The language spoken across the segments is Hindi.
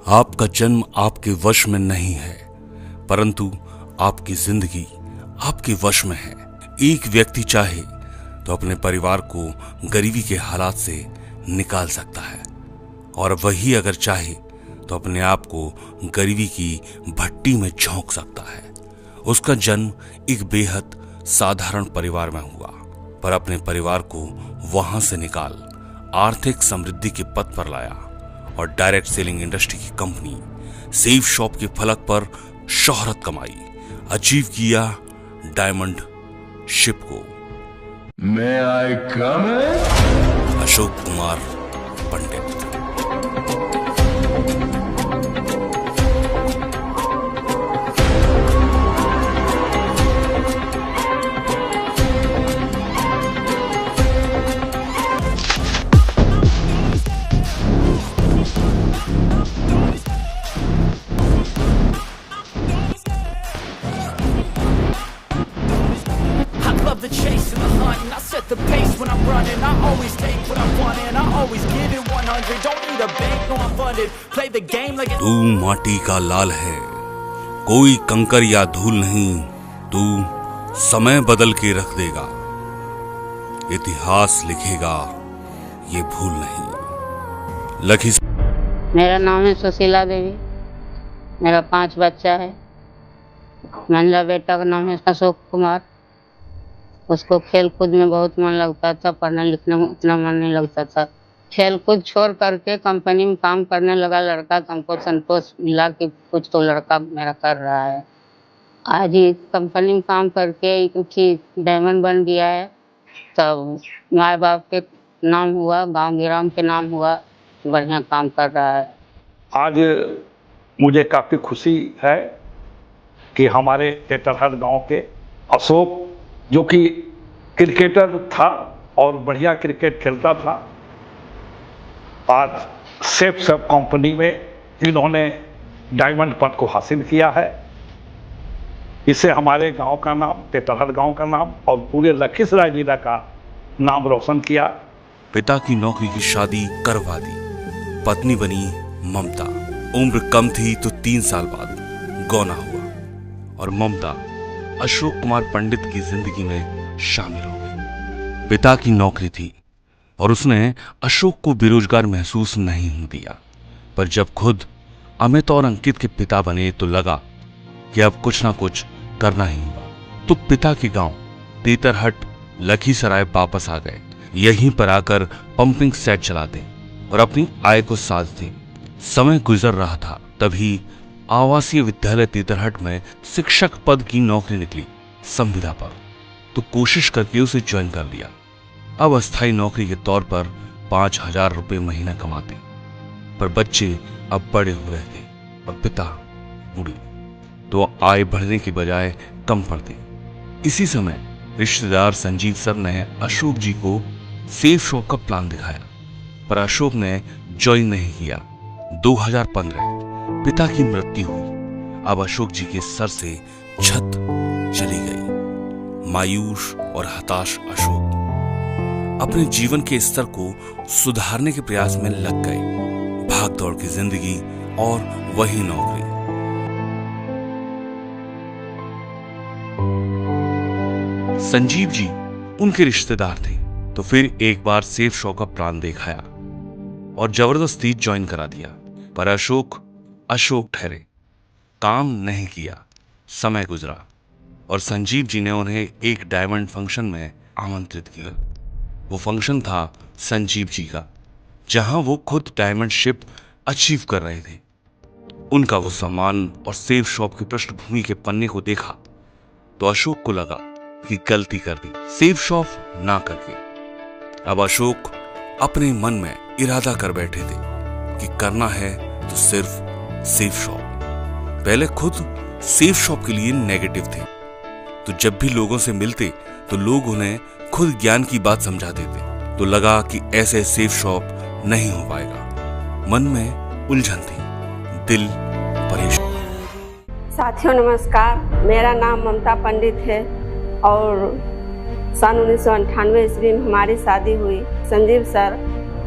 आपका जन्म आपके वश में नहीं है, परंतु आपकी जिंदगी आपके वश में है। एक व्यक्ति चाहे तो अपने परिवार को गरीबी के हालात से निकाल सकता है, और वही अगर चाहे तो अपने आप को गरीबी की भट्टी में झोंक सकता है। उसका जन्म एक बेहद साधारण परिवार में हुआ, पर अपने परिवार को वहां से निकाल आर्थिक समृद्धि के पथ पर लाया और डायरेक्ट सेलिंग इंडस्ट्री की कंपनी सेफ शॉप के फलक पर शोहरत कमाई, अचीव किया डायमंड शिप को। May I come in? Ashok Kumar Pandit. The chase and the hunt, and I set the pace when I'm running. I always take what I want and I always give it 100. Don't need a bank, no I'm funded. Play the game like तू माटी का लाल है, कोई कंकर या धूल नहीं, तू समय बदल के रख देगा, इतिहास लिखेगा ये भूल नहीं। लखी। मेरा नाम है सुशीला देवी, मेरा 5 बच्चा है। मंझला बेटा का नाम है अशोक कुमार। उसको खेल कूद में बहुत मन लगता था, पढ़ने लिखने में उतना मन नहीं लगता था। खेल कूद छोड़ करके कंपनी में काम करने लगा लड़का, तो हमको संतोष मिला कि कुछ तो लड़का मेरा कर रहा है। आज ही कंपनी में काम करके क्योंकि डायमंड बन गया है, तब माँ बाप के नाम हुआ, गांव गिराम के नाम हुआ, बढ़िया काम कर रहा है। आज मुझे काफ़ी खुशी है कि हमारे टेटरहट गांव के अशोक, जो कि क्रिकेटर था और बढ़िया क्रिकेट खेलता था, आज सेफ सब कंपनी में इन्होंने डायमंड पद को हासिल किया है। इससे हमारे गांव का नाम, टेटरहट गांव का नाम और पूरे लखीसराय जिला का नाम रोशन किया। पिता की नौकरी की शादी करवा दी, पत्नी बनी ममता। उम्र कम थी तो 3 साल बाद गौना हुआ और ममता अशोक कुमार पंडित की जिंदगी में शामिल हो गई। पिता की नौकरी थी और उसने अशोक को बेरोजगार महसूस नहीं होने दिया, पर जब खुद अमित और अंकित के पिता बने तो लगा कि अब कुछ ना कुछ करना ही होगा। तो पिता के गांव तेतरहट लखीसराय वापस आ गए। यहीं पर आकर पंपिंग सेट चलाते और अपनी आय को साधते। समय गुजर रहा था, तभी आवासीय विद्यालय तेतरहट में शिक्षक पद की नौकरी निकली संविदा पर, तो कोशिश करके उसे ज्वाइन कर लिया। अब अस्थायी नौकरी के तौर पर 5,000 रुपये महीना कमाते, पर बच्चे अब बड़े हो रहे थे और पिता बूढ़े, तो आय बढ़ने की बजाय कम पड़ती। इसी समय रिश्तेदार संजीव सर ने अशोक जी को सेफ शॉप का प्लान दिखाया, पर अशोक ने ज्वाइन नहीं किया। 2015 पिता की मृत्यु हुई। अब अशोक जी के सर से छत चली गई। मायूस और हताश अशोक अपने जीवन के स्तर को सुधारने के प्रयास में लग गए। भाग दौड़ की जिंदगी और वही नौकरी। संजीव जी उनके रिश्तेदार थे, तो फिर एक बार सेफ शॉप का प्लान दिखाया और जबरदस्ती ज्वाइन करा दिया, पर अशोक ठहरे, काम नहीं किया। समय गुजरा और संजीव जी ने उन्हें एक डायमंड फंक्शन में आमंत्रित किया। वो फंक्शन था संजीव जी का, जहां वो खुद डायमंड शिप अचीव कर रहे थे। उनका वो सम्मान और सेफ शॉप की पृष्ठभूमि के पन्ने को देखा तो अशोक को लगा कि गलती कर दी सेफ शॉप ना करके। अब अशोक अपने मन में इरादा कर बैठे थे कि करना है तो सिर्फ सेफ शॉप। पहले खुद सेफ शॉप के लिए नेगेटिव थे, तो जब भी लोगों से मिलते तो लोग उन्हें खुद ज्ञान की बात समझा देते, तो लगा कि ऐसे सेफ शॉप नहीं हो पाएगा। मन में उलझन थी, दिल परेशान। साथियों नमस्कार, मेरा नाम ममता पंडित है और सन 1998 ईस्वी में हमारी शादी हुई। संजीव सर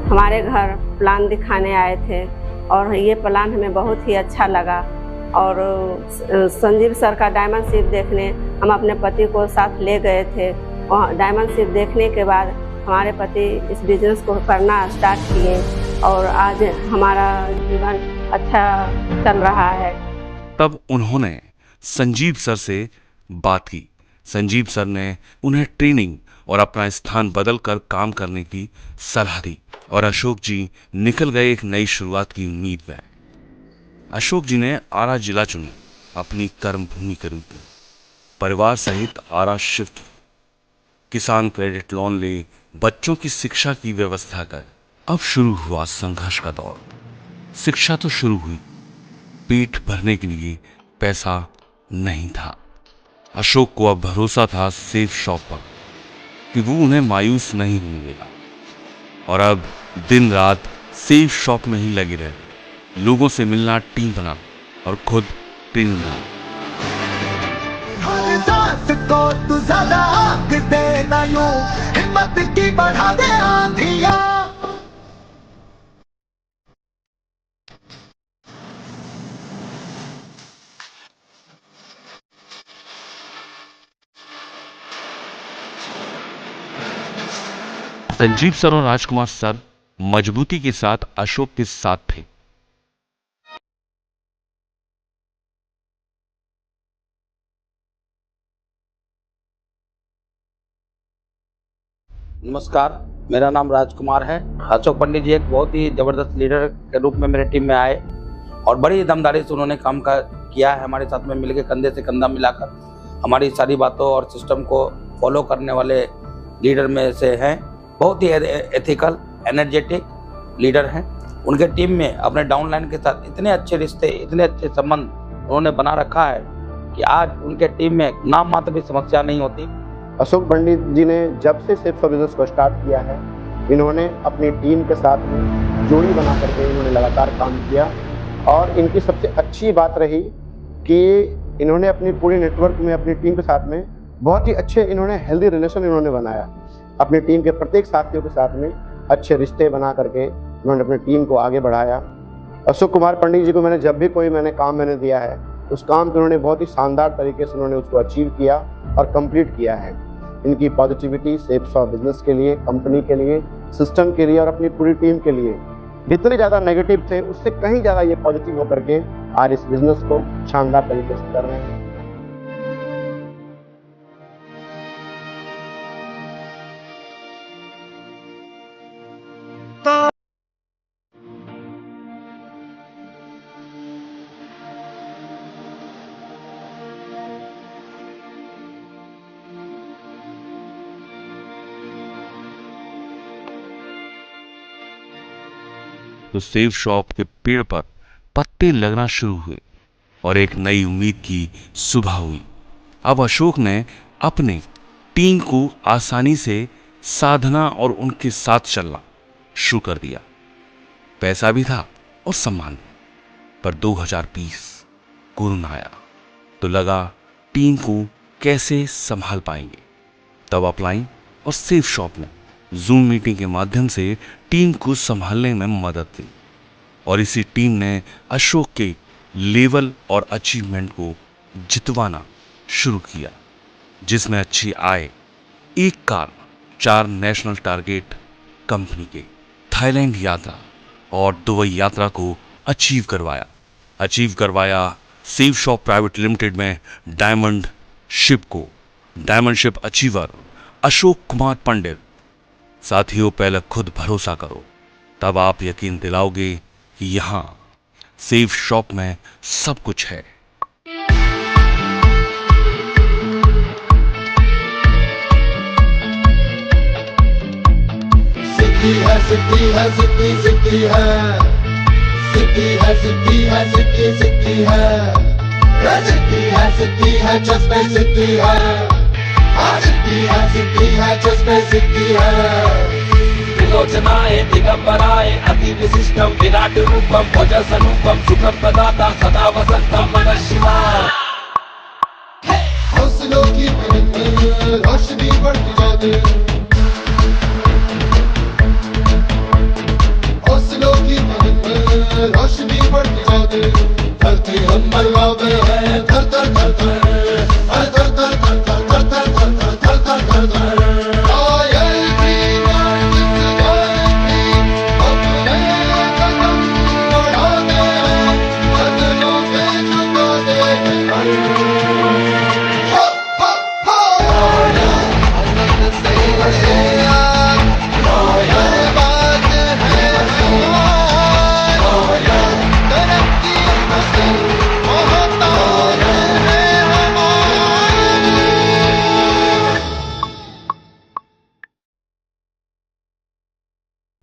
हमारे घर प्लान दिखाने आए थे और ये प्लान हमें बहुत ही अच्छा लगा। और संजीव सर का डायमंड शिप देखने हम अपने पति को साथ ले गए थे। वहाँ डायमंड शिप देखने के बाद हमारे पति इस बिजनेस को करना स्टार्ट किए और आज हमारा जीवन अच्छा चल रहा है। तब उन्होंने संजीव सर से बात की। संजीव सर ने उन्हें ट्रेनिंग और अपना स्थान बदल कर काम करने की सलाह दी और अशोक जी निकल गए एक नई शुरुआत की उम्मीद में। अशोक जी ने आरा जिला चुना अपनी कर्मभूमि के रूप में। परिवार सहित आरा शिफ्ट, किसान क्रेडिट लोन ले, बच्चों की शिक्षा की व्यवस्था कर। अब शुरू हुआ संघर्ष का दौर। शिक्षा तो शुरू हुई, पेट भरने के लिए पैसा नहीं था। अशोक को अब भरोसा था सेफ शॉप पर कि वो उन्हें मायूस नहीं होने देगा और अब दिन रात सेफ शॉप में ही लगे रहे, लोगों से मिलना, टीम बनाना और खुद ट्रेनिंग देना। तू ज़्यादा आग देना यूं, हिम्मत की बढ़ा दे आंधियां। संजीव सर और राजकुमार सर मजबूती के साथ अशोक के साथ थे। नमस्कार, मेरा नाम राजकुमार है। अशोक पंडित जी एक बहुत ही ज़बरदस्त लीडर के रूप में मेरे टीम में आए और बड़ी दमदारी से उन्होंने काम किया है। हमारे साथ में मिलकर कंधे से कंधा मिलाकर हमारी सारी बातों और सिस्टम को फॉलो करने वाले लीडर में से हैं। बहुत ही एथिकल, एनर्जेटिक लीडर हैं। उनके टीम में अपने डाउनलाइन के साथ इतने अच्छे रिश्ते, इतने अच्छे संबंध उन्होंने बना रखा है कि आज उनके टीम में नाम मात्र भी समस्या नहीं होती। अशोक पंडित जी ने जब से सेफ बिजनेस को स्टार्ट किया है, इन्होंने अपनी टीम के साथ में जोड़ी बना करके इन्होंने लगातार काम किया और इनकी सबसे अच्छी बात रही कि इन्होंने अपनी पूरी नेटवर्क में अपनी टीम के साथ में बहुत ही अच्छे इन्होंने हेल्दी रिलेशन इन्होंने बनाया। अपनी टीम के प्रत्येक साथियों के साथ में अच्छे रिश्ते बना करके उन्होंने अपनी टीम को आगे बढ़ाया। अशोक कुमार पंडित जी को जब भी कोई काम दिया है, उस काम को उन्होंने बहुत ही शानदार तरीके से उन्होंने उसको अचीव किया और कंप्लीट किया है। इनकी पॉजिटिविटी सेफ फॉर बिजनेस के लिए, कंपनी के लिए, सिस्टम के लिए और अपनी पूरी टीम के लिए जितने ज़्यादा नेगेटिव थे उससे कहीं ज़्यादा ये पॉजिटिव होकर के आज इस बिजनेस को शानदार तरीके से कर रहे हैं। तो सेफ शॉप के पेड़ पर पत्ते लगना शुरू हुए और एक नई उम्मीद की सुबह हुई। अब अशोक ने अपने टीम को आसानी से साधना और उनके साथ चलना शुरू कर दिया। पैसा भी था और सम्मान भी। पर 2020 कोरोना आया तो लगा टीम को कैसे संभाल पाएंगे। तब अपलाइन और सेफ शॉप ने जूम मीटिंग के माध्यम से टीम को संभालने में मदद दी और इसी टीम ने अशोक के लेवल और अचीवमेंट को जितवाना शुरू किया, जिसमें अच्छी आय, एक कार, 4 नेशनल टारगेट कंपनी के, थाईलैंड यात्रा और दुबई यात्रा को अचीव करवाया। सेफ शॉप प्राइवेट लिमिटेड में डायमंड शिप को, diamond ship achiever Ashok Kumar Pandit. साथियों, पहले खुद भरोसा करो, तब आप यकीन दिलाओगे कि यहाँ सेफ शॉप में सब कुछ है। सिद्धि है, सिद्धि है, सिद्धि सिद्धि है, सिद्धि है, सिद्धि है, सिद्धि सिद्धि है, सिद्धि है, सिद्धि है, जज्बे सिद्धि है, सिद्धि है, सिद्धि है, जज्बे सिद्धि है। विलोचनाए दिगंबराए अति विशिष्टम विराट रूपम भज स्वरूपम सुखम प्रदाता सदा वसंतम नमः शिवाय। हौसलों की रोशनी बढ़ती जाती